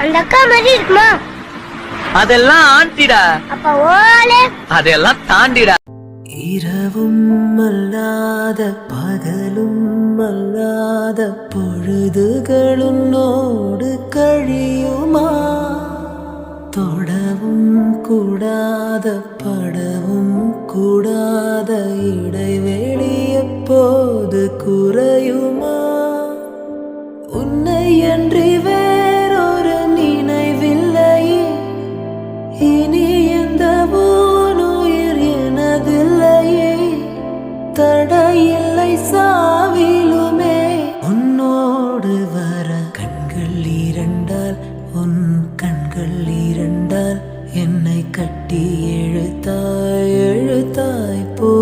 அந்த அக்கா மாதிரி இருக்குமா? அதெல்லாம் ஆண்டிடா. அப்ப ஓலே அதெல்லாம் தாண்டிடா. இரவும் அல்லாத பகலும் அல்லாத பொழுதுகளுன்னோடு கழியுமா? தொடவும் கூடாத படவும் கூடாத இடைவெளி எப்போது குறையுமா? உன்னை அன்றி வேறொரு நினைவில்லையே, இனி எந்த உயிர் எனதில்லையே, தடையில்லை சாவிலுமே. உன்னோடு வர கண்கள் இரண்டால், உன் கண்கள் இரண்டால் என்னை கட்டி எழுத்தாய் எழுத்தாய் போ.